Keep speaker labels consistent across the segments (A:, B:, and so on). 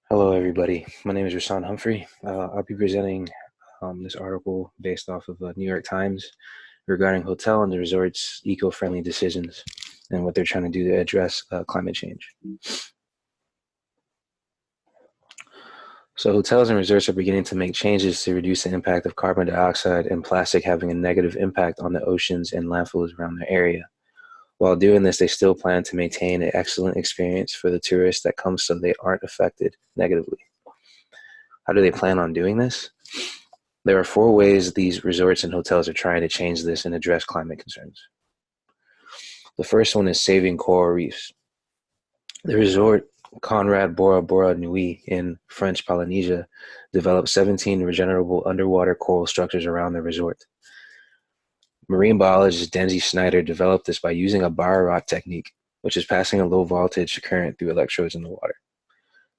A: Hello, everybody. My name is Rasan Humphrey. I'll be presenting this article based off of New York Times regarding hotel and the resorts' eco-friendly decisions and what they're trying to do to address climate change. So hotels and resorts are beginning to make changes to reduce the impact of carbon dioxide and plastic having a negative impact on the oceans and landfills around their area. While doing this, they still plan to maintain an excellent experience for the tourists that come so they aren't affected negatively. How do they plan on doing this? There are four ways these resorts and hotels are trying to change this and address climate concerns. The first one is saving coral reefs. The resort Conrad Bora Bora Nui in French Polynesia developed 17 regenerable underwater coral structures around the resort. Marine biologist Denzi Snyder developed this by using a biorot technique, which is passing a low voltage current through electrodes in the water.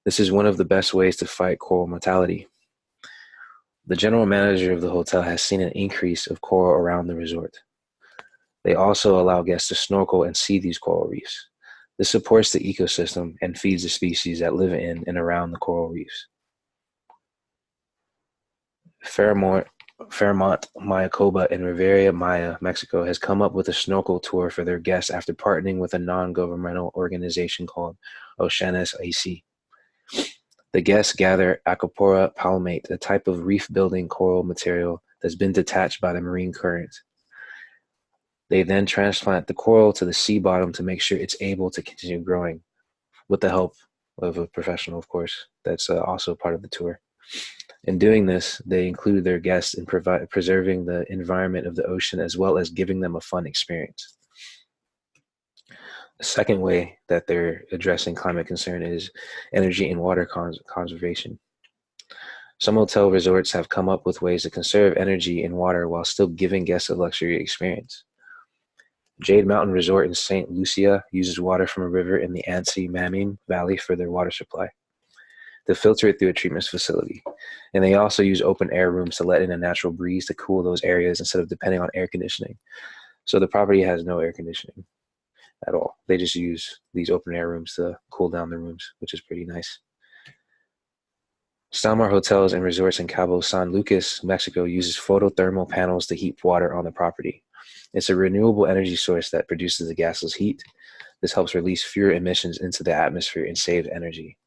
A: This is one of the best ways to fight coral mortality. The general manager of the hotel has seen an increase of coral around the resort. They also allow guests to snorkel and see these coral reefs. This supports the ecosystem and feeds the species that live in and around the coral reefs. Fairmont, Mayacoba in Riviera Maya, Mexico, has come up with a snorkel tour for their guests after partnering with a non-governmental organization called Oceanis AC. The guests gather Acropora palmate, a type of reef-building coral material that's been detached by the marine current. They then transplant the coral to the sea bottom to make sure it's able to continue growing with the help of a professional, of course, that's also part of the tour. In doing this, they include their guests in preserving the environment of the ocean as well as giving them a fun experience. The second way that they're addressing climate concern is energy and water conservation. Some hotel resorts have come up with ways to conserve energy and water while still giving guests a luxury experience. Jade Mountain Resort in St. Lucia uses water from a river in the Ansi Mamim Valley for their water supply. They filter it through a treatment facility, and they also use open air rooms to let in a natural breeze to cool those areas instead of depending on air conditioning. So the property has no air conditioning at all. They just use these open air rooms to cool down the rooms, which is pretty nice. Stamar Hotels and Resorts in Cabo San Lucas, Mexico uses photothermal panels to heat water on the property. It's a renewable energy source that produces the gaseous heat. This helps release fewer emissions into the atmosphere and save energy.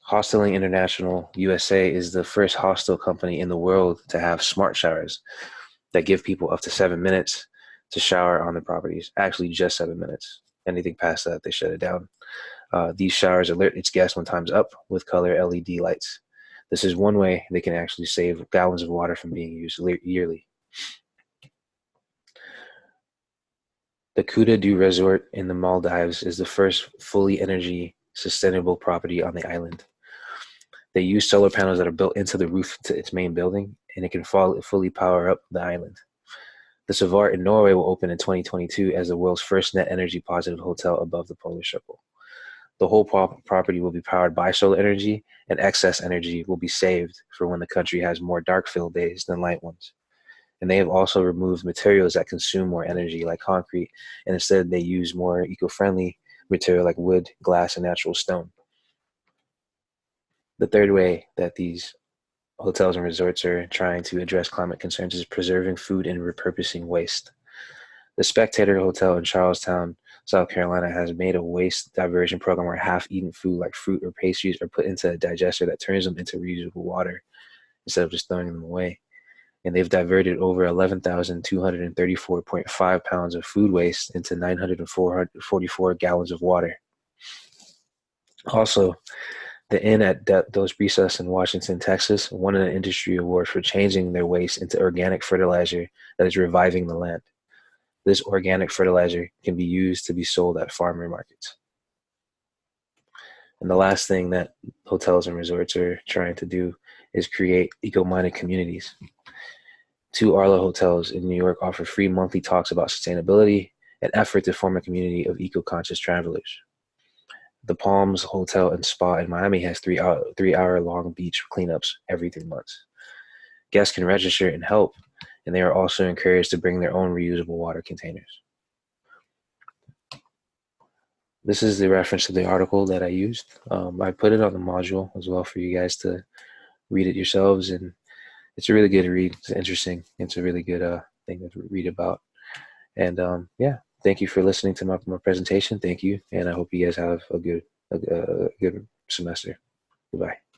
A: Hosteling International USA is the first hostel company in the world to have smart showers that give people up to 7 minutes to shower on the properties. Actually, just 7 minutes. Anything past that, they shut it down. These showers alert its guests when time's up with color LED lights. This is one way they can actually save gallons of water from being used yearly. The Kuta Du Resort in the Maldives is the first fully energy sustainable property on the island. They use solar panels that are built into the roof to its main building, and it can fully power up the island. The Savart in Norway will open in 2022 as the world's first net energy positive hotel above the polar circle. The whole property will be powered by solar energy, and excess energy will be saved for when the country has more dark-filled days than light ones. And they have also removed materials that consume more energy, like concrete, and instead they use more eco-friendly material like wood, glass, and natural stone. The third way that these hotels and resorts are trying to address climate concerns is preserving food and repurposing waste. The Spectator Hotel in Charlestown, South Carolina, has made a waste diversion program where half-eaten food like fruit or pastries are put into a digester that turns them into reusable water instead of just throwing them away. And they've diverted over 11,234.5 pounds of food waste into 944 gallons of water. Also, the Inn at Dos Brisas in Washington, Texas, won an industry award for changing their waste into organic fertilizer that is reviving the land. This organic fertilizer can be used to be sold at farmer markets. And the last thing that hotels and resorts are trying to do is create eco-minded communities. Two Arlo hotels in New York offer free monthly talks about sustainability, an effort to form a community of eco-conscious travelers. The Palms Hotel and Spa in Miami has 3 hour long beach cleanups every 3 months. Guests can register and help, and they are also encouraged to bring their own reusable water containers. this is the reference to the article that I used. I put it on the module as well for you guys to read it yourselves, and it's a really good read. It's interesting. It's a really good thing to read about. And yeah, thank you for listening to my presentation. Thank you, and I hope you guys have a good semester. Goodbye.